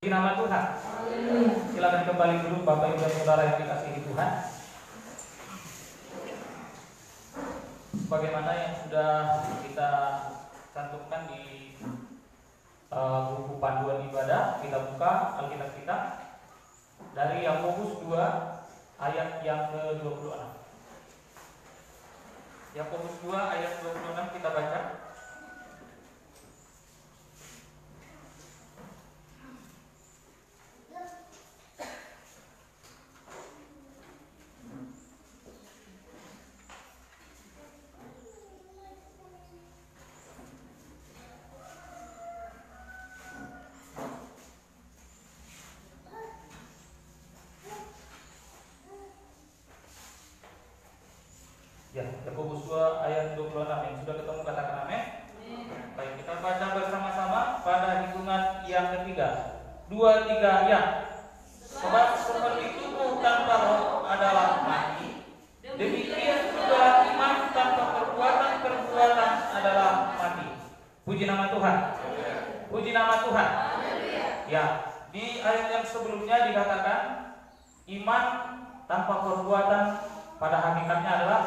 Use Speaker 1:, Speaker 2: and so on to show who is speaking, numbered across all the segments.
Speaker 1: Di nama Tuhan. Silakan kembali dulu Bapak Ibu dan Saudara yang dikasihi Tuhan. Sebagaimana yang sudah kita cantumkan di buku panduan ibadah, kita buka Alkitab kita dari Yakobus 2 ayat yang ke-26. Yakobus 2 ayat 26 kita baca. Ya, Yakobus 2 ayat 26 yang sudah ketemu katakan amin. Baik, kita baca bersama-sama pada hitungan yang ketiga. 2, 3 ya. Sebab seperti tubuh tanpa roh adalah mati, demikian juga iman tanpa perbuatan adalah mati. Puji nama Tuhan. Puji nama Tuhan. Ya, di ayat yang sebelumnya dikatakan iman tanpa perbuatan pada hakikatnya adalah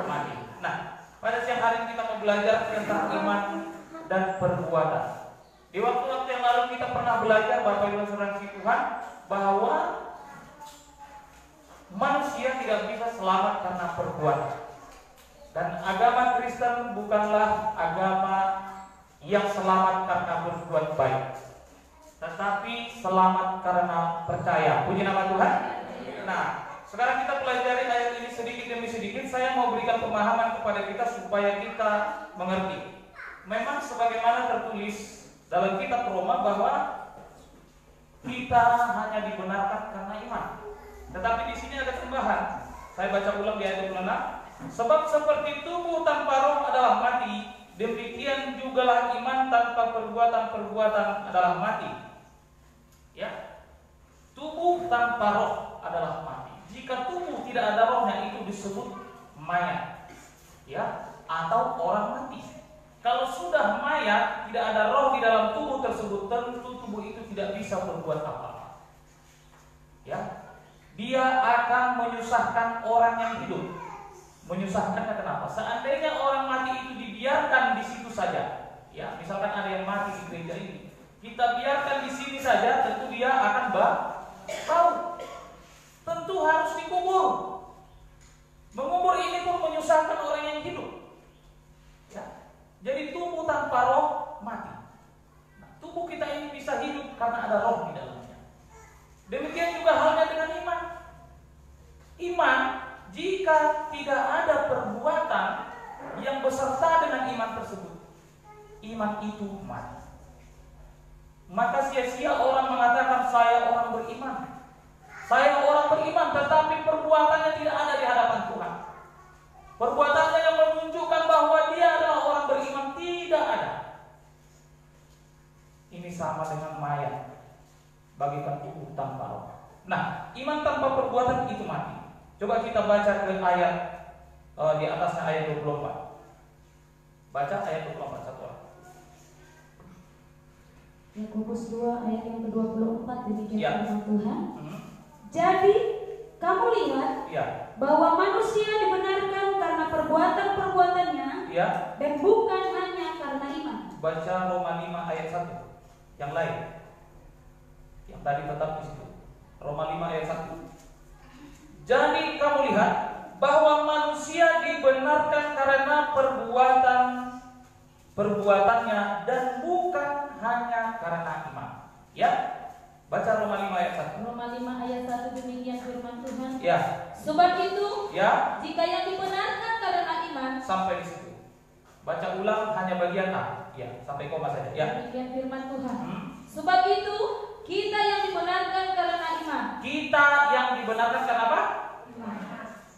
Speaker 1: mati. Nah, pada siang hari ini kita mau belajar tentang iman dan perbuatan. Di waktu-waktu yang lalu kita pernah belajar Bapak Ibu Saudara Tuhan bahwa manusia tidak bisa selamat karena perbuatan. Dan agama Kristen bukanlah agama yang selamat karena berbuat baik, tetapi selamat karena percaya. Puji nama Tuhan. Nah, sekarang kita pelajari ayat ini sedikit demi sedikit. Saya mau berikan pemahaman kepada kita supaya kita mengerti. Memang sebagaimana tertulis dalam kitab Roma bahwa kita hanya dibenarkan karena iman. Tetapi di sini ada tambahan. Saya baca ulang di ayat 26. Sebab seperti tubuh tanpa roh adalah mati, demikian jugalah iman tanpa perbuatan adalah mati. Ya. Tubuh tanpa roh adalah mati. Jika tubuh tidak ada rohnya itu disebut mayat, ya, atau orang mati. Kalau sudah mayat, tidak ada roh di dalam tubuh tersebut, tentu tubuh itu tidak bisa berbuat apa-apa. Ya, dia akan menyusahkan orang yang hidup. Menyusahkannya kenapa? Seandainya orang mati itu dibiarkan di situ saja, ya, misalkan ada yang mati di gereja ini, kita biarkan di sini saja, tentu dia akan bau. Tentu harus dikubur. Mengubur ini pun menyusahkan orang yang hidup. Ya. Jadi tubuh tanpa roh mati. Nah, tubuh kita ini bisa hidup karena ada roh di dalamnya. Demikian juga halnya dengan iman. Iman jika tidak ada perbuatan yang beserta dengan iman tersebut, iman itu mati. Maka sia-sia orang mengatakan saya orang beriman. Saya orang beriman, tetapi perbuatannya tidak ada di hadapan Tuhan. Perbuatannya yang menunjukkan bahwa dia adalah orang beriman tidak ada. Ini sama dengan mayat, bagikan tubuh tanpa roh. Nah, iman tanpa perbuatan itu mati. Coba kita baca ke ayat di atasnya ayat 24. Baca ayat 24 satu orang.
Speaker 2: Yakobus 2 ayat yang ke-24 demikian
Speaker 1: Ya.
Speaker 2: firman Tuhan. Jadi kamu lihat bahwa manusia dibenarkan karena perbuatan-perbuatannya, dan bukan hanya karena iman.
Speaker 1: Baca Roma 5 ayat 1. Yang lain. Yang tadi tetap di situ. Roma 5 ayat 1. Jadi kamu lihat bahwa manusia dibenarkan karena perbuatannya dan bukan hanya karena iman. Ya. Baca Roma 5 ayat 1.
Speaker 2: Roma 5 ayat 1 demikian firman Tuhan.
Speaker 1: Ya.
Speaker 2: Sebab itu,
Speaker 1: ya,
Speaker 2: jika yang dibenarkan karena iman,
Speaker 1: sampai di situ. Baca ulang hanya bagian A. Ya, sampai koma saja. Ya.
Speaker 2: Demikian firman Tuhan. Sebab itu, kita yang dibenarkan karena iman.
Speaker 1: Kita yang dibenarkan karena apa?
Speaker 2: Iman.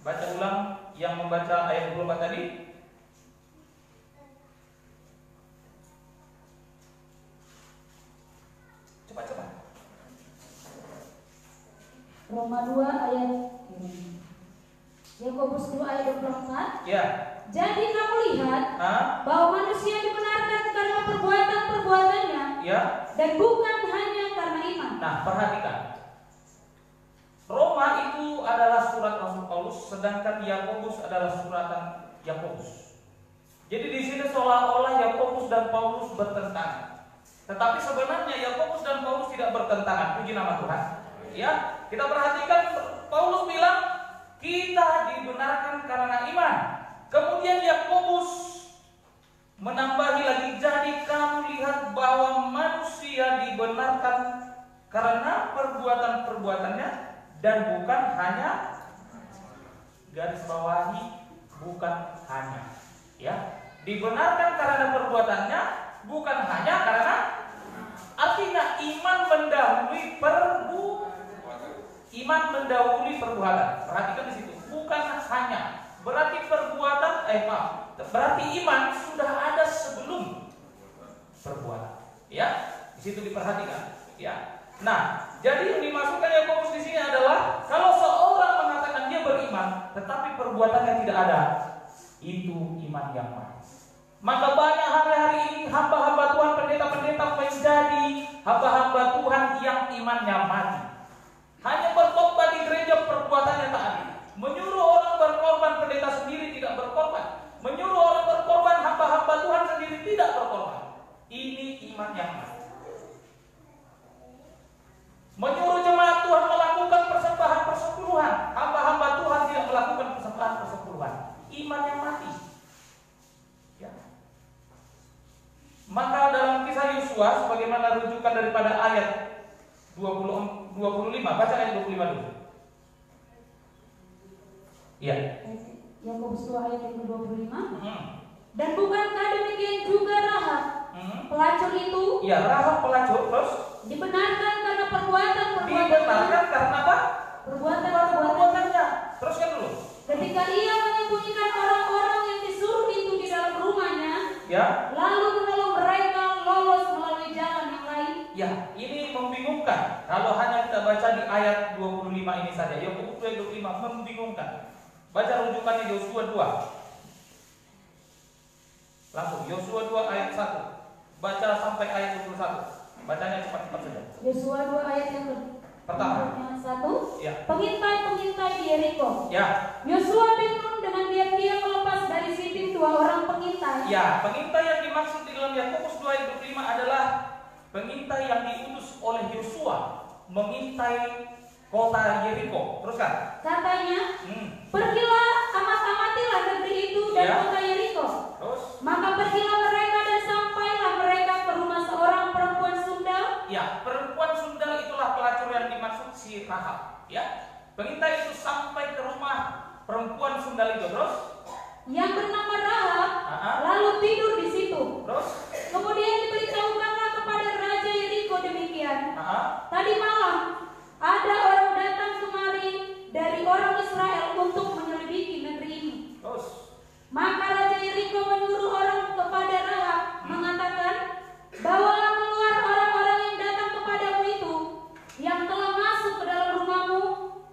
Speaker 1: Baca ulang yang membaca ayat 24 tadi. Cepat-cepat.
Speaker 2: Roma 2 ayat Yakobus 2 ayat 24.
Speaker 1: Ya.
Speaker 2: Jadi kamu lihat bahwa manusia dibenarkan karena perbuatan-perbuatannya,
Speaker 1: Ya.
Speaker 2: Dan bukan hanya karena iman.
Speaker 1: Nah, perhatikan. Roma itu adalah surat Rasul Paulus, sedangkan Yakobus adalah suratan Yakobus. Jadi di sini seolah-olah Yakobus dan Paulus bertentangan. Tetapi sebenarnya Yakobus dan Paulus tidak bertentangan. Puji nama Tuhan. Ya, kita perhatikan Paulus bilang kita dibenarkan karena iman. Kemudian Yakobus menambahi lagi, jadi kamu lihat bahwa manusia dibenarkan karena perbuatan-perbuatannya dan bukan hanya, garis bawahi, bukan hanya, ya, dibenarkan karena perbuatannya, bukan hanya karena, artinya iman mendahului perbuatan. Perhatikan di situ, bukan hanya, berarti perbuatan, berarti iman sudah ada sebelum perbuatan, ya, di situ diperhatikan, ya. Nah, jadi yang dimasukkan Yakobus di sini adalah kalau seorang mengatakan dia beriman, tetapi perbuatannya tidak ada, itu iman yang mati. Maka banyak hari-hari ini hamba-hamba Tuhan, pendeta-pendeta menjadi hamba-hamba Tuhan yang imannya mati. Hanya berkhotbah di gereja, perbuatannya tak ada. Menyuruh orang berkorban, pendeta sendiri tidak berkorban. Menyuruh orang berkorban, hamba-hamba Tuhan sendiri tidak berkorban. Ini iman yang mati. Menyuruh jemaat Tuhan melakukan persembahan persepuluhan, hamba-hamba Tuhan tidak melakukan persembahan persepuluhan. Iman yang mati. Ya. Maka dalam kisah Yosua, sebagaimana rujukan daripada ayat 25, baca ayat 25 dulu. Ya.
Speaker 2: Yakobus 2 ayat yang ke-25. Dan bukankah demikian juga Rahab, pelacur itu?
Speaker 1: Ya, Rahab pelacur terus
Speaker 2: dibenarkan karena perbuatan-perbuatannya.
Speaker 1: Dibenarkan karena apa?
Speaker 2: Perbuatan-perbuatannya.
Speaker 1: Teruskan dulu.
Speaker 2: Ketika ia menyembunyikan orang-orang yang disuruh itu di dalam rumahnya,
Speaker 1: ya,
Speaker 2: lalu menolong mereka lolos melalui jalan yang lain.
Speaker 1: Ya, ini membingungkan. Kalau hanya kita baca di ayat 25 ini saja, Yakobus 25 membingungkan. Baca rujukannya Yosua 2. Langsung Yosua 2 ayat 1. Baca sampai ayat 21. Bacanya cepat-cepat saja.
Speaker 2: Yosua 2 ayat yang
Speaker 1: pertama.
Speaker 2: 1.
Speaker 1: Ya.
Speaker 2: Pengintai-pengintai di Yeriko.
Speaker 1: Ya.
Speaker 2: Yosua bin Nun dengan diam-diam melepas dari Sitim 2 orang pengintai.
Speaker 1: Ya, pengintai yang dimaksud di dalam Yakobus 2 ayat 25 adalah pengintai yang diutus oleh Yosua mengintai kota Yeriko. Teruskan.
Speaker 2: Katanya, pergilah, amatilah negeri itu dan kota Yeriko.
Speaker 1: Terus?
Speaker 2: Maka pergilah mereka dan sampailah mereka ke rumah seorang perempuan sundal.
Speaker 1: Ya, perempuan sundal itulah pelacur yang dimaksud si Rahab. Ya, pengintai itu sampai ke rumah perempuan sundal itu. Terus?
Speaker 2: Yang bernama Rahab, lalu tidur di situ.
Speaker 1: Terus?
Speaker 2: Kemudian diberitahukanlah kepada Raja Yeriko demikian. Tadi malam ada orang datang kemari dari orang Israel untuk menyelidiki negeri ini.
Speaker 1: Terus?
Speaker 2: Maka Raja Yeriko menyuruh orang kepada Rahab mengatakan, bawalah keluar orang-orang yang datang kepadamu itu, yang telah masuk ke dalam rumahmu,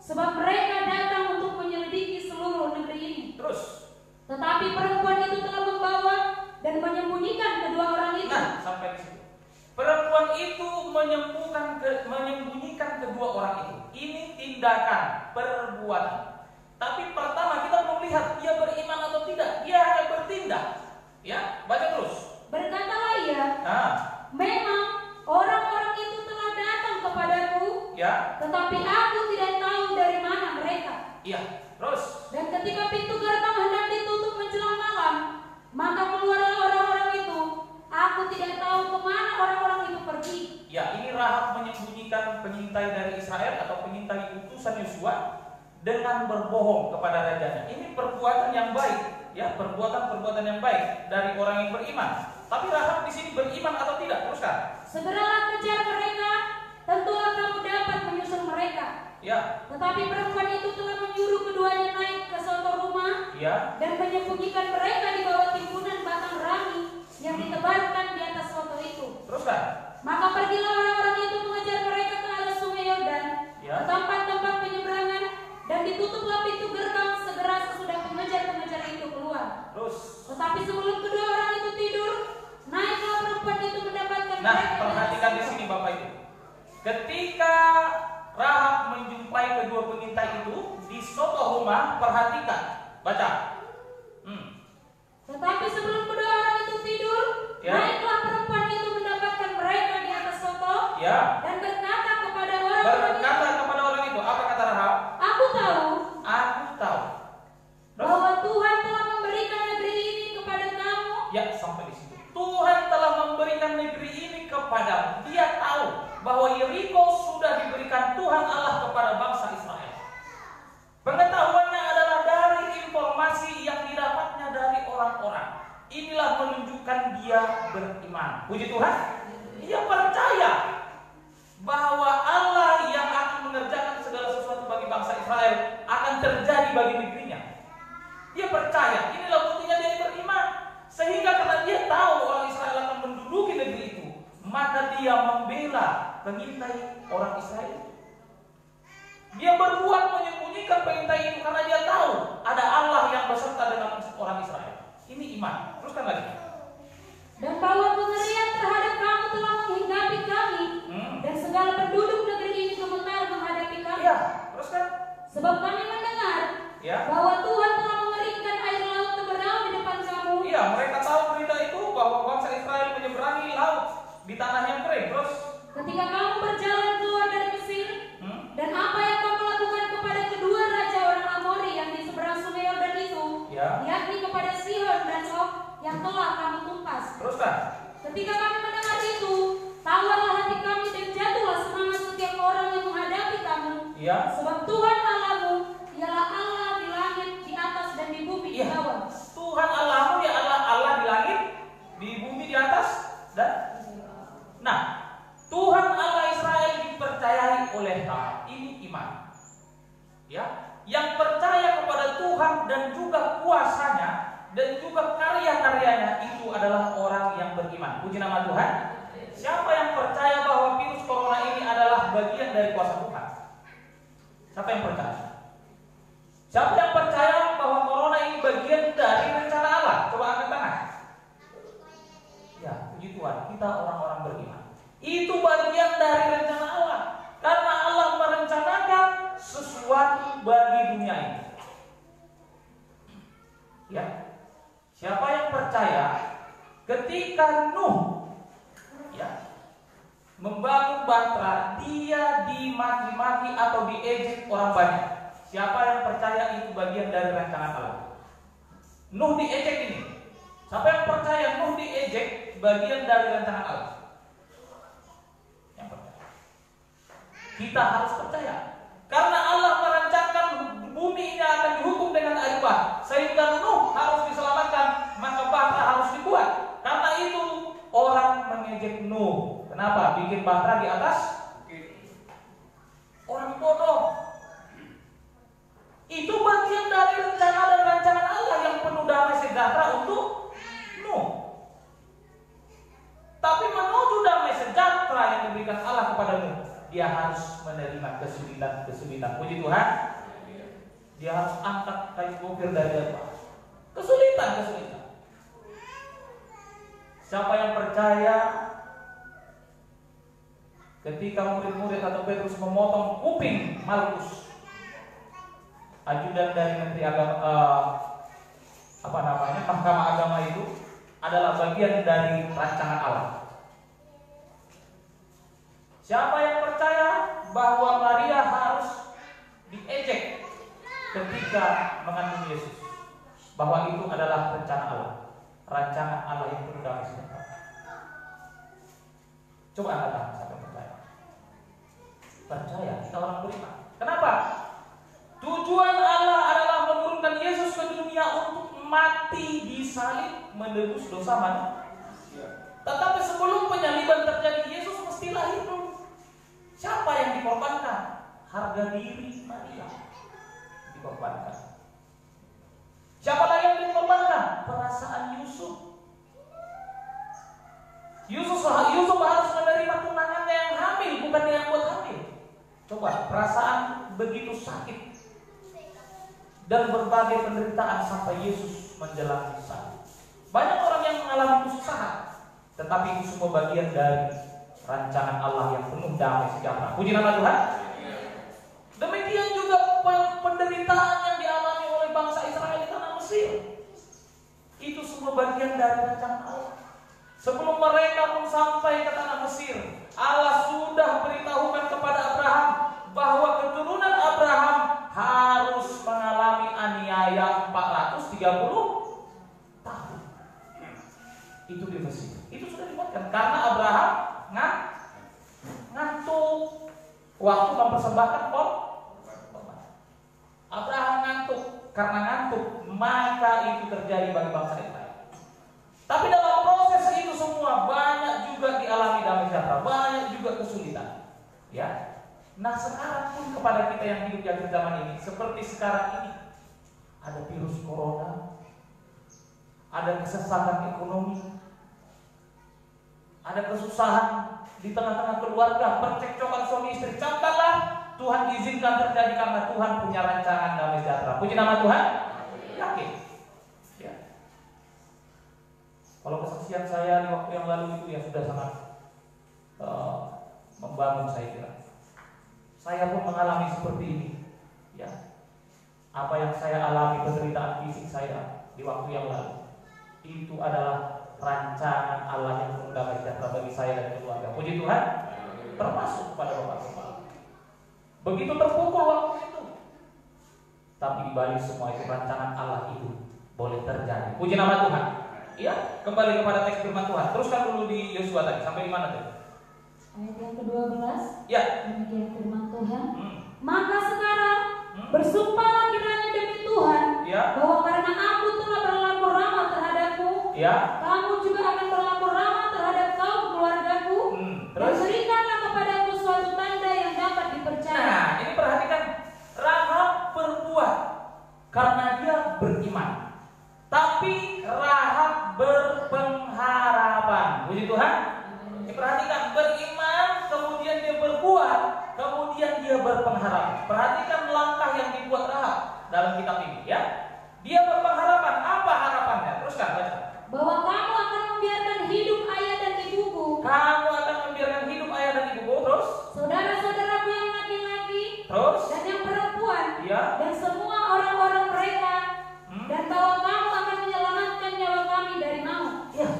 Speaker 2: sebab mereka datang untuk menyelidiki seluruh negeri ini.
Speaker 1: Terus?
Speaker 2: Tetapi perempuan itu telah membawa dan menyembunyikan kedua orang itu.
Speaker 1: Nah, sampai di situ. Perempuan itu menyembunyikan kedua orang itu. Ini tindakan, perbuatan. Tapi pertama kita belum lihat dia beriman atau tidak. Dia hanya bertindak. Ya, baca terus.
Speaker 2: Berkatalah ia, memang orang-orang itu telah datang kepadaku, ya, tetapi aku tidak tahu dari mana mereka.
Speaker 1: Iya, terus.
Speaker 2: Dan ketika pintu gerbang hendak ditutup menjelang malam, maka keluarlah orang-orang itu. Aku tidak tahu kemana orang-orang itu pergi.
Speaker 1: Ya, ini Rahab menyembunyikan pengintai dari Israel atau pengintai utusan Yosua dengan berbohong kepada rajanya. Ini perbuatan yang baik, ya, perbuatan-perbuatan yang baik dari orang yang beriman. Tapi Rahab di sini beriman atau tidak? Teruskan.
Speaker 2: Segeralah kejar mereka, tentulah kamu dapat menyusul mereka.
Speaker 1: Ya.
Speaker 2: Tetapi perempuan itu telah menyuruh keduanya naik ke suatu rumah, ya, dan menyembunyikan mereka di bawah timbunan batang rangi yang ditebarkan di atas suatu itu.
Speaker 1: Teruskan.
Speaker 2: Maka pergilah orang-orang itu mengejar mereka ke arah sungai Yordan,
Speaker 1: ya,
Speaker 2: ke tempat-tempat penyeberangan, dan ditutuplah pintu gerbang segera sesudah pengejar-pengejar itu keluar.
Speaker 1: Terus.
Speaker 2: Tetapi sebelum kedua orang itu tidur, naiklah perempuan itu mendapatkan mereka
Speaker 1: perhatikan di sini Bapak Ibu. Ketika Rahab menjumpai kedua pengintai itu di Sodoma, perhatikan, baca.
Speaker 2: Tetapi sebelum kedua orang itu tidur, naiklah perempuan itu mendapatkan mereka di atas soto, dan berkata kepada orang
Speaker 1: itu, apa kata Rahab?
Speaker 2: Aku tahu bahwa Tuhan telah memberikan negeri ini kepada kamu.
Speaker 1: Ya, sampai di situ. Tuhan telah memberikan negeri ini kepadamu. Dia tahu bahwa Yeriko sudah diberikan Tuhan Allah kepada bangsa Israel. Pengetahuannya adalah dari informasi yang didapatnya dari orang-orang. Inilah menunjukkan dia beriman. Puji Tuhan. Dia percaya bahwa Allah yang akan mengerjakan segala sesuatu bagi bangsa Israel akan terjadi bagi negerinya. Dia percaya. Inilah buktinya dia beriman. Sehingga karena dia tahu orang Israel akan menduduki negeri itu, maka dia membela pengintai orang Israel. Dia berbuat menyembunyikan pengintai itu karena dia tahu ada Allah yang beserta dengan orang Israel. Ini iman. Teruskan lagi.
Speaker 2: Dan bahwa pengerian terhadap kamu telah menghinggapi kami, dan segala penduduk negeri ini gemetar menghadapi kami.
Speaker 1: Ya, teruskan.
Speaker 2: Sebab kami mendengar bahwa Tuhan telah mengeringkan air laut teberau di depan kamu.
Speaker 1: Iya, mereka tahu berita itu bahwa bangsa Israel menyeberangi laut di tanah yang kering. Terus
Speaker 2: ketika kamu berjalan keluar dari Mesir, dan apa yang kamu lakukan kepada kedua raja orang Amori yang di seberang sungai Yordan itu, yakni kepada Sihon dan Og yang telah kamu tumpas.
Speaker 1: Teruskan.
Speaker 2: Ketika kami mendengar itu, tawarlah hati kami dan jatuhlah semangat setiap orang yang menghadapi kamu. Sebab Tuhan Allahmu ialah Allah di langit, di atas dan di bumi di bawah.
Speaker 1: Tuhan Allahmu ya Allah di langit, di bumi di atas dan Tuhan Allah Israel dipercayai oleh Rahab. Ini iman. Yang percaya kepada Tuhan dan juga kuasanya dan juga karya-karyanya itu adalah orang yang beriman. Puji nama Tuhan. Siapa yang percaya bahwa virus corona ini adalah bagian dari kuasa Tuhan? Siapa yang percaya? Siapa yang percaya bahwa corona ini bagian dari rencana Allah? Coba angkat tangan. Ya, puji Tuhan, kita orang-orang beriman. Itu bagian dari rencana Allah. Karena Allah merencanakan sesuatu bagi dunia ini. Siapa yang percaya ketika Nuh membangun bahtera, dia dimaki-maki atau diejek orang banyak. Siapa yang percaya itu bagian dari rencana Allah? Nuh diejek ini. Siapa yang percaya Nuh diejek bagian dari rencana Allah? Yang percaya. Kita harus percaya. Karena Allah merancangkan bumi ini akan dihukum dengan air bah, sehingga Nuh harus diselamatkan, maka bahtera harus dibuat. Karena itu orang mengejek Nuh. Kenapa? Bikin bahtera di atas orang bodoh. Itu bagian dari rencana dan rancangan Allah yang penuh damai sejahtera untuk Nuh. Tapi menuju damai sejahtera yang diberikan Allah kepada Nuh, dia harus menerima kesulitan. Puji Tuhan. Dia harus angkat kayu bokir dari atas. Kesulitan. Siapa yang percaya ketika murid-murid atau Petrus memotong kuping Malkus, ajudan dari menteri mahkamah agama itu adalah bagian dari rancangan Allah. Siapa yang percaya bahwa Maria harus diejek ketika mengandung Yesus, bahwa itu adalah rencana Allah, rancangan Allah yang penuh damai sejahtera? Coba angkat tangan siapa yang percaya. Percaya, kita orang beriman. Kenapa? Tujuan Allah adalah menurunkan Yesus ke dunia untuk mati di salib menebus dosa manusia. Tetapi sebelum penyaliban terjadi, Yesus mesti lahir dulu. Siapa yang dikorbankan? Harga diri Maria dikorbankan. Siapa lagi yang dikorbankan? Perasaan Yusuf. Yusuf harus menerima tunangannya yang hamil, bukan yang buat hamil. Coba, perasaan begitu sakit dan berbagai penderitaan sampai Yesus menjalani salib. Banyak orang yang mengalami kesusahan, tetapi itu semua bagian dari rancangan Allah yang penuh damai sejahtera. Puji nama Tuhan. Demikian juga penderitaan yang dialami oleh bangsa Israel di tanah Mesir. Itu semua bagian dari rancangan Allah. Sebelum mereka pun sampai ke tanah Mesir, Allah sudah beritahukan kepada Abraham bahwa keturunan Abraham harus mengalami aniaya 430 tahun. Itu di Mesir. Itu sudah dibuatkan karena Abraham ngantuk waktu mempersembahkan korban. Abraham ngantuk, karena ngantuk maka itu terjadi bagi bangsa Israel. Tapi dalam proses itu semua banyak juga dialami damai sejahtera, banyak juga kesulitan. Ya. Nah sekarang pun kepada kita yang hidup di akhir zaman ini, seperti sekarang ini, ada virus corona, ada kesesatan ekonomi, ada kesusahan di tengah-tengah keluarga, percekcokan suami istri. Camkanlah, Tuhan izinkan terjadi karena Tuhan punya rancangan damai sejahtera. Puji nama Tuhan. Yakin. Ya. Kalau kesaksian saya di waktu yang lalu itu ya sudah sangat membangun saya kira. Saya pun mengalami seperti ini. Ya. Apa yang saya alami penderitaan fisik saya di waktu yang lalu itu adalah rancangan Allah yang penuh damai sejahtera bagi saya dan keluarga. Puji Tuhan. Termasuk kepada Bapak-bapak. Begitu terpukul waktu itu. Tapi di balik semua itu rancangan Allah itu boleh terjadi. Puji nama Tuhan. Ya, kembali kepada teks firman Tuhan. Teruskan dulu di Yosua tadi. Sampai di mana tadi?
Speaker 2: Ayat yang ke-12.
Speaker 1: Ya.
Speaker 2: Demikian firman Tuhan. Maka sekarang bersumpahlah kiranya demi Tuhan,
Speaker 1: ya,
Speaker 2: bahwa karena aku telah berlaku ramah terhadapmu,
Speaker 1: ya,
Speaker 2: kamu juga akan berlaku ramah terhadap kaum keluargaku. Dan berikanlah kepadaku suatu tanda yang dapat dipercaya.
Speaker 1: Nah, ini perhatikan, Rahab berbuat karena dia beriman. Tapi Rahab berpengharapan. Puji Tuhan. Perhatikan, beriman, kemudian dia berbuat, kemudian dia berpengharapan. Perhatikan langkah yang dibuat Rahab dalam kitab ini, ya. Dia berpengharapan. Apa harapannya? Teruskan baca.
Speaker 2: Bahwa kamu akan membiarkan hidup ayah dan ibuku.
Speaker 1: Kamu akan membiarkan hidup ayah dan ibuku. Terus?
Speaker 2: Saudara-saudaraku yang laki-laki.
Speaker 1: Terus?
Speaker 2: Dan yang perempuan.
Speaker 1: Ya.
Speaker 2: Dan semua orang-orang mereka. Dan bahwa kamu akan menyelamatkan nyawa kami dari maut.
Speaker 1: Ya.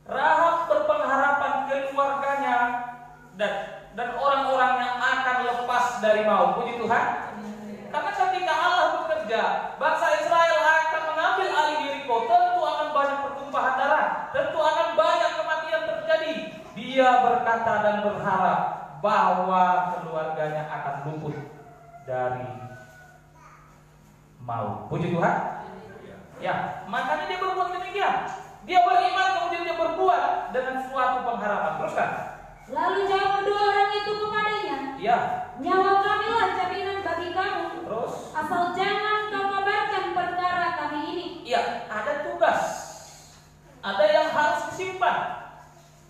Speaker 1: Rahab berpengharapan keluarganya dan orang-orangnya akan lepas dari maut. Puji Tuhan. Karena ketika Allah bekerja, bangsa Israel akan mengambil alih Yeriko, tentu akan banyak pertumpahan darah, tentu akan banyak kematian terjadi. Dia berkata dan berharap bahwa keluarganya akan luput dari maut. Puji Tuhan. Ya, makanya dia berbuat demikian. Dia beriman, kemudian dia berbuat dengan suatu pengharapan. Teruskan.
Speaker 2: Lalu jawab kedua orang itu kepadanya,
Speaker 1: ya,
Speaker 2: nyawa kamilah jaminan bagi kamu.
Speaker 1: Terus?
Speaker 2: Asal jangan kau kabarkan perkara kami ini.
Speaker 1: Ya, ada tugas. Ada yang harus disimpan.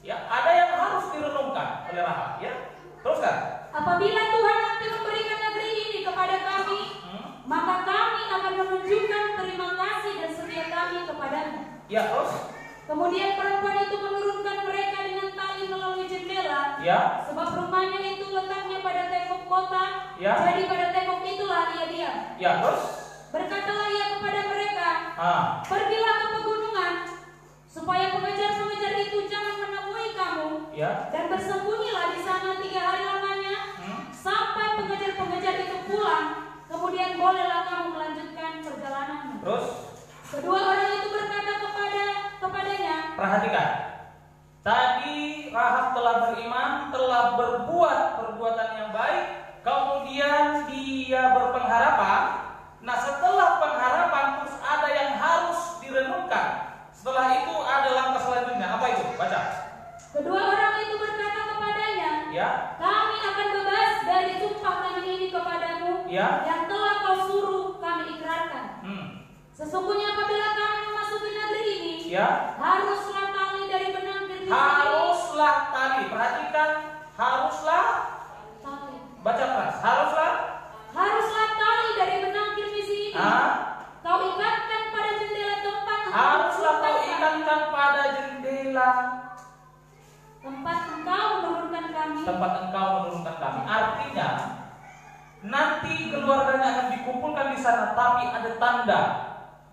Speaker 1: Ya, ada yang harus direnungkan oleh Rahab. Ya, teruskan.
Speaker 2: Apabila Tuhan nanti memberikan negeri ini kepada kami, maka kami akan menunjukkan terima kasih dan setia kami kepadamu.
Speaker 1: Ya, terus?
Speaker 2: Kemudian perempuan itu menurunkan mereka dengan tali melalui jendela.
Speaker 1: Ya.
Speaker 2: Sebab rumahnya itu letaknya pada tembok kota.
Speaker 1: Ya.
Speaker 2: Jadi pada tembok itulah ia diam.
Speaker 1: Ya, terus?
Speaker 2: Berkatalah ia kepada mereka,
Speaker 1: pergilah
Speaker 2: ke pegunungan, supaya pengejar-pengejar itu jangan menemui kamu.
Speaker 1: Ya.
Speaker 2: Dan bersembunyilah di sana 3 hari lamanya, sampai pengejar-pengejar itu pulang. Kemudian bolehlah kamu melanjutkan perjalananmu.
Speaker 1: Terus?
Speaker 2: Kedua orang itu berkata kepadanya.
Speaker 1: Perhatikan. Tadi Rahab telah beriman, telah berbuat perbuatan yang baik, kemudian dia berpengharapan. Nah, setelah pengharapan terus ada yang harus direnungkan. Setelah itu ada langkah selanjutnya. Apa itu? Baca.
Speaker 2: Kedua orang itu berkata kepadanya,
Speaker 1: ya,
Speaker 2: kami akan bebas dari sumpah kami ini kepadamu,
Speaker 1: ya,
Speaker 2: yang telah kau suruh kami ikrarkan. Sesungguhnya apabila kami memasuki negeri ini,
Speaker 1: ya,
Speaker 2: haruslah tali dari benang kirmisi.
Speaker 1: Haruslah tali. Perhatikan, haruslah
Speaker 2: tali.
Speaker 1: Baca keras. Haruslah
Speaker 2: tali dari benang kirmisi ini. Kau ikatkan pada jendela tempat.
Speaker 1: Haruslah kau ikatkan pada jendela
Speaker 2: tempat
Speaker 1: tempat engkau menurunkan kami. Artinya nanti keluarganya akan dikumpulkan di sana, tapi ada tanda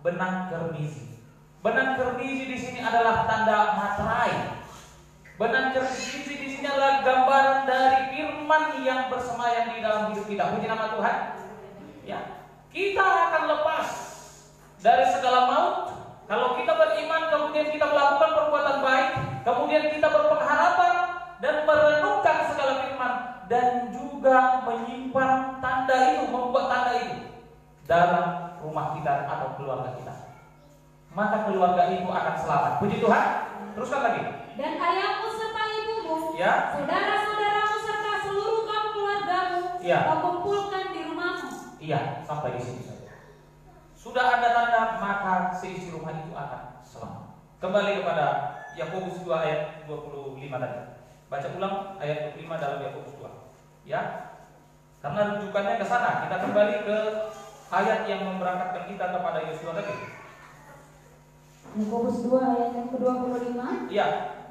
Speaker 1: benang kermizi. Benang kermizi di sini adalah tanda materai. Benang kermizi di sini adalah gambaran dari firman yang bersemayam di dalam hidup kita. Puji nama Tuhan. Ya, kita akan lepas dari segala maut kalau kita beriman, kemudian kita melakukan perbuatan baik, kemudian kita berpengharapan dan merenungkan segala firman, dan juga menyimpan tanda itu, membuat tanda itu dalam rumah kita atau keluarga kita. Maka keluarga itu akan selamat. Puji Tuhan. Teruskan lagi.
Speaker 2: Dan ayahmu serta ibumu,
Speaker 1: Ya.
Speaker 2: saudara-saudaramu serta seluruh kaum keluargamu,
Speaker 1: Ya.
Speaker 2: kau kumpulkan di rumahmu.
Speaker 1: Iya, sampai di sini saja. Sudah ada tanda, maka seisi rumah itu akan selamat. Kembali kepada Yakobus 2 ayat 25 tadi. Baca ulang ayat 25 dalam Yakobus 2. Ya. Karena rujukannya ke sana, kita kembali ke ayat yang memberangkatkan kita kepada Yosua tadi.
Speaker 2: Yakobus 2 ayat yang ke-25.
Speaker 1: Iya.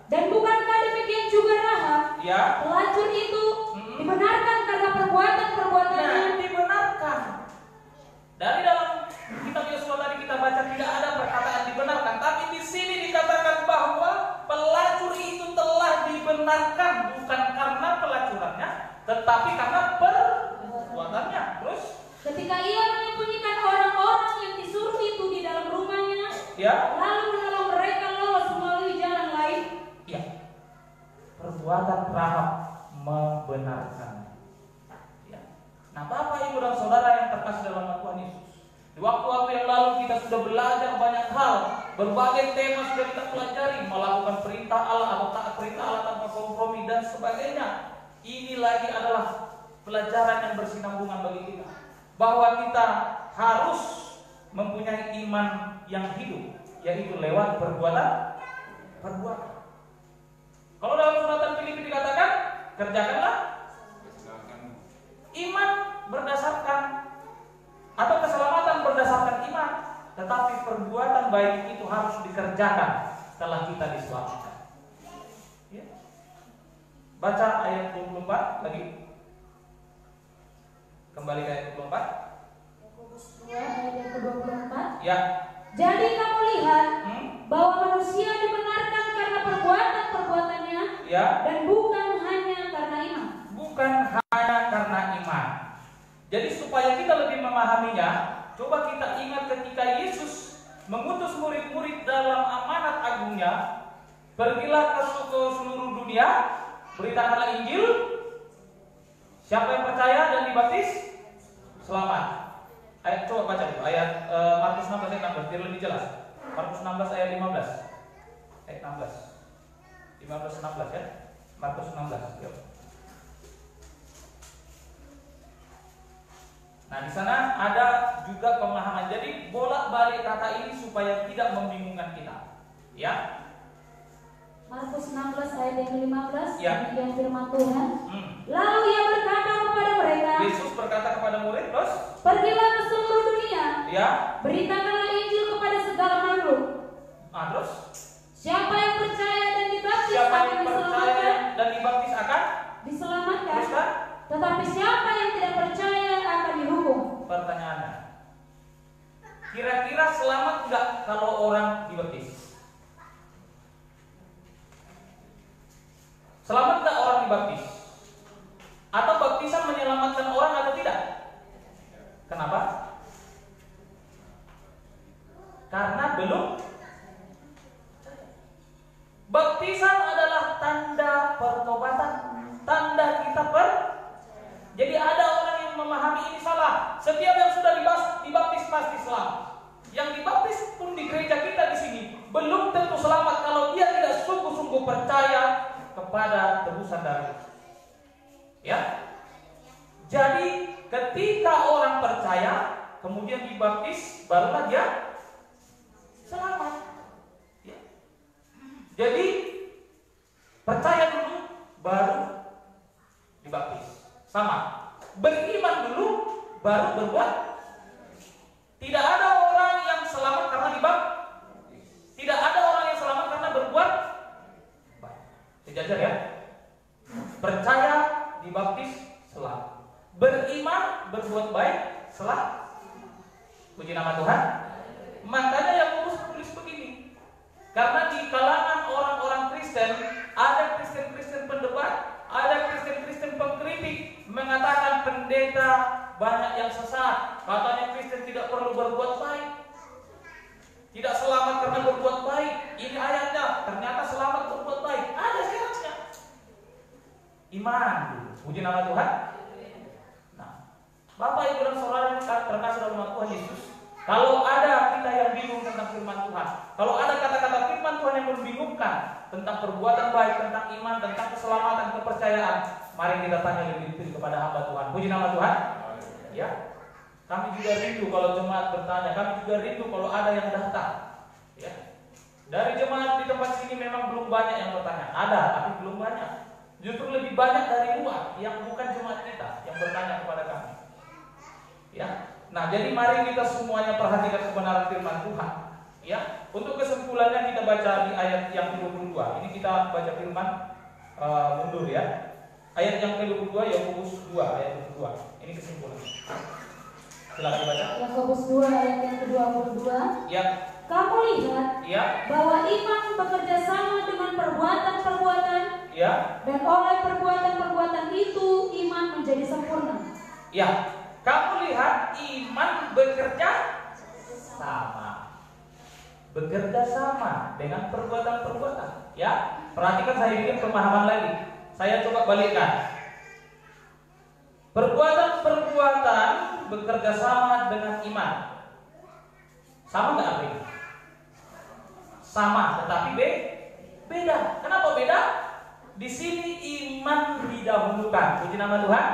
Speaker 2: Dan bukankah demikian juga Rahab,
Speaker 1: Ya.
Speaker 2: pelacur itu dibenarkan karena perbuatan-perbuatannya?
Speaker 1: Nah, dibenarkan. Dari dalam kitab Yosua tadi kita baca tidak ada perkataan dibenarkan, tapi di sini dikatakan bahwa pelacur itu telah dibenarkan bukan karena pelacurannya, tetapi karena perbuatannya. Terus
Speaker 2: Ketika ia menyembunyikan orang-orang yang disuruh itu di dalam rumahnya,
Speaker 1: ya,
Speaker 2: lalu menolong mereka lolos melalui jalan lain.
Speaker 1: ya. Perbuatan Rahab membenarkan. Ya. Nah, Bapak, Ibu dan Saudara yang terkasih dalam nama Tuhan Yesus, di waktu-waktu yang lalu kita sudah belajar banyak hal, berbagai tema sudah kita pelajari, melakukan perintah Allah atau taat perintah Allah tanpa kompromi dan sebagainya. Ini lagi adalah pelajaran yang bersinambungan bagi kita, bahwa kita harus mempunyai iman yang hidup, yaitu lewat perbuatan. Kalau dalam suratan Filipi dikatakan, kerjakanlah iman berdasarkan atau keselamatan berdasarkan iman, tetapi perbuatan baik itu harus dikerjakan setelah kita diselamatkan. Ya. Baca ayat 24 lagi. Kembali ke ayat 24.
Speaker 2: Yakobus 2 ayat yang ke-24.
Speaker 1: Ya.
Speaker 2: Jadi kamu lihat bahwa manusia dibenarkan karena perbuatan-perbuatannya,
Speaker 1: Ya.
Speaker 2: dan bukan hanya karena iman.
Speaker 1: Bukan hanya karena iman. Jadi supaya kita lebih memahaminya, coba kita ingat ketika Yesus mengutus murid-murid dalam amanat agungnya, pergilah ke seluruh dunia, beritakanlah Injil. Siapa yang percaya dan dibaptis, selamat. Ayat, coba baca dulu ayat Markus 16 ayat 16 biar lebih jelas. Markus 16 ayat 15. Ayat 16. 16 ya. Markus 16. Yuk. Nah, di sana ada juga pemahaman. Jadi bolak-balik kata ini supaya tidak membingungkan kita. Ya.
Speaker 2: Markus 16 ayat yang ke-15.
Speaker 1: Ya.
Speaker 2: Demikian firman Tuhan. Lalu ia berkata kepada mereka,
Speaker 1: Yesus berkata kepada murid, terus,
Speaker 2: pergilah ke seluruh dunia,
Speaker 1: ya.
Speaker 2: beritakanlah Injil kepada segala makhluk.
Speaker 1: Nah, terus,
Speaker 2: Siapa yang percaya dan dibaptis
Speaker 1: siapa
Speaker 2: akan
Speaker 1: yang percaya
Speaker 2: diselamatkan,
Speaker 1: dan dibaptis akan
Speaker 2: diselamatkan.
Speaker 1: terus kan?
Speaker 2: Tetapi siapa yang tidak percaya akan dihukum.
Speaker 1: Pertanyaannya, kira-kira selamat enggak kalau orang dibaptis? Selamat enggak orang dibaptis? Atau baptisan menyelamatkan orang atau tidak? Kenapa? Karena belum. Baptisan adalah tanda pertobatan, tanda kita Jadi ada orang yang memahami ini salah. Setiap yang sudah dibaptis pasti selamat. Yang dibaptis pun di gereja kita di sini belum tentu selamat kalau dia tidak sungguh-sungguh percaya kepada tebusan darah. Ya. Jadi ketika orang percaya kemudian dibaptis, barulah dia selamat. Ya. Jadi percaya dulu baru dibaptis. Sama, beriman dulu baru berbuat. Tidak ada orang yang selamat karena dibaptis. Tidak ada orang yang selamat karena berbuat baik. Sejajar ya. Percaya dibaptis, selamat. Beriman, berbuat baik, selamat. Puji nama Tuhan. Makanya Yakobus tulis begini. Karena di kalangan orang-orang Kristen ada Kristen-Kristen pendebat, ada Kristen-Kristen pengkritik mengatakan pendeta banyak yang sesat. Katanya Kristen tidak perlu berbuat baik, tidak selamat karena berbuat baik. Ini ayatnya, ternyata selamat berbuat baik. Ada syaratnya. Iman. Puji nama Tuhan. Nah, Bapak Ibu dan Saudara yang terkasih dalam nama Tuhan Yesus, kalau ada kita yang bingung tentang firman Tuhan, kalau ada kata-kata firman Tuhan yang membingungkan tentang perbuatan baik, tentang iman, tentang keselamatan, kepercayaan, mari kita tanya lebih detail kepada hamba Tuhan. Puji nama Tuhan. Ya, kami juga rindu kalau jemaat bertanya, kami juga rindu kalau ada yang datang. Ya, dari jemaat di tempat sini memang belum banyak yang bertanya, ada tapi belum banyak. Justru lebih banyak dari luar yang bukan jemaat kita yang bertanya kepada kami. Ya, nah jadi mari kita semuanya perhatikan kebenaran firman Tuhan. Ya, untuk kesimpulannya kita baca di ayat yang ke-22. Ini kita baca firman mundur ya. Ayat yang ke-22 Yakobus 2 ayat ke-2. Ini kesimpulan. Silakan dibaca.
Speaker 2: Yakobus 2 ayat yang ke-22.
Speaker 1: Ya.
Speaker 2: Kamu lihat
Speaker 1: Ya.
Speaker 2: bahwa iman bekerja sama dengan perbuatan-perbuatan,
Speaker 1: Ya.
Speaker 2: dan oleh perbuatan-perbuatan itu iman menjadi sempurna.
Speaker 1: Ya. Kamu lihat iman bekerja sama. Bekerja sama dengan perbuatan-perbuatan. Ya. Perhatikan saya bikin pemahaman lagi. Saya coba balikkan. Perbuatan-perbuatan bekerja sama dengan iman. Sama nggak artinya? Sama, tetapi beda. Kenapa beda? Di sini iman didahulukan. Puji nama Tuhan.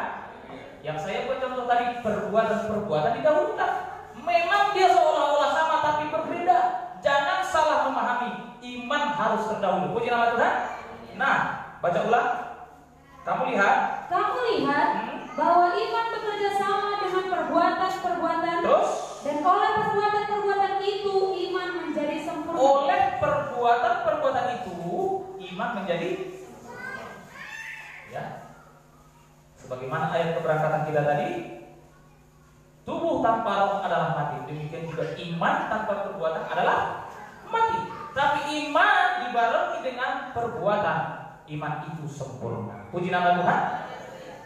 Speaker 1: Yang saya buat contoh tadi, perbuatan-perbuatan didahulukan. Memang dia seolah-olah sama tapi berbeda. Jangan salah memahami. Iman harus terdahulu. Puji nama Tuhan. Nah, baca ulang. Kamu lihat
Speaker 2: bahwa iman bekerja sama dengan perbuatan-perbuatan,
Speaker 1: terus,
Speaker 2: dan oleh perbuatan-perbuatan itu iman menjadi sempurna.
Speaker 1: oleh perbuatan-perbuatan itu iman menjadi, ya, sebagaimana ayat keberangkatan kita tadi, tubuh tanpa roh adalah mati. Demikian juga iman tanpa perbuatan adalah mati. Tapi iman dibarengi dengan perbuatan, iman itu sempurna. Puji nama Tuhan.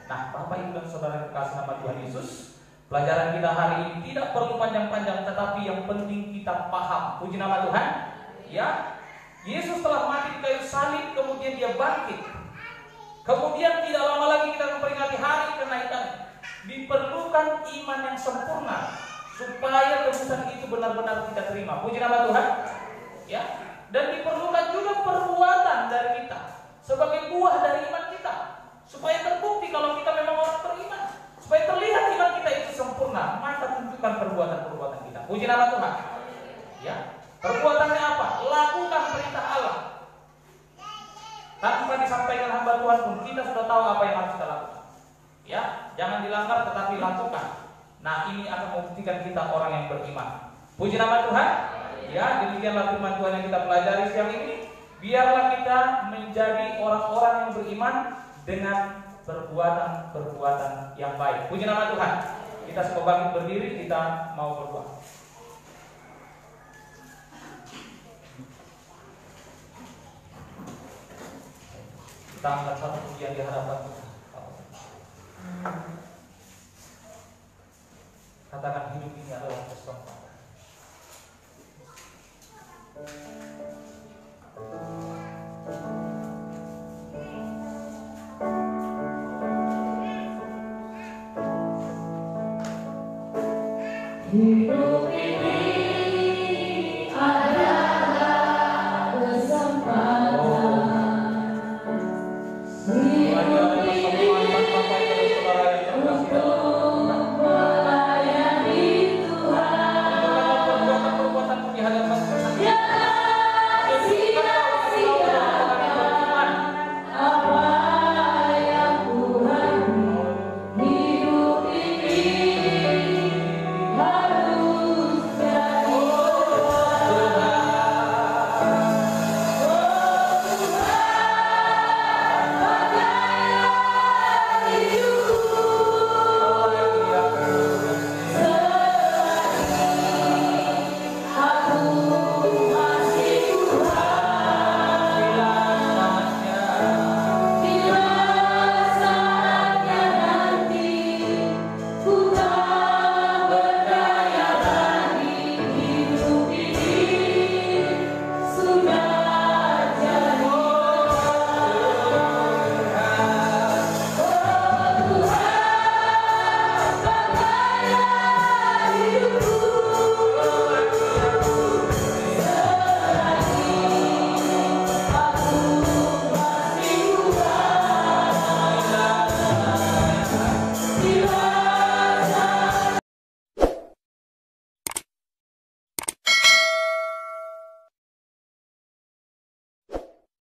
Speaker 1: Nah, Bapak Ibu dan Saudara yang kasih nama Tuhan Yesus, pelajaran kita hari ini tidak perlu panjang-panjang, tetapi yang penting kita paham. Puji nama Tuhan. Ya, Yesus telah mati di kayu salib, kemudian dia bangkit. Kemudian tidak lama lagi kita memperingati hari kenaikan. Diperlukan iman yang sempurna supaya tebusan itu benar-benar kita terima. Puji nama Tuhan. Ya, dan diperlukan juga perbuatan dari kita sebagai buah dari iman kita, supaya terbukti kalau kita memang orang beriman, supaya terlihat iman kita itu sempurna. Maka tunjukkan perbuatan-perbuatan kita. Puji nama Tuhan. Ya, perbuatannya apa? Lakukan perintah Allah. Tanpa disampaikan hamba Tuhan pun kita sudah tahu apa yang harus kita lakukan. Ya, jangan dilanggar tetapi lakukan. Nah, ini akan membuktikan kita orang yang beriman. Puji nama Tuhan. Ya, demikianlah firman Tuhan yang kita pelajari siang ini. Biarlah kita menjadi orang-orang yang beriman dengan perbuatan-perbuatan yang baik. Puji nama Tuhan. Kita semua bangkit berdiri, kita mau berdoa. Kita angkat satu pujian di hadapan Tuhan. Katakan hidup ini adalah kesempatan.
Speaker 2: Hidup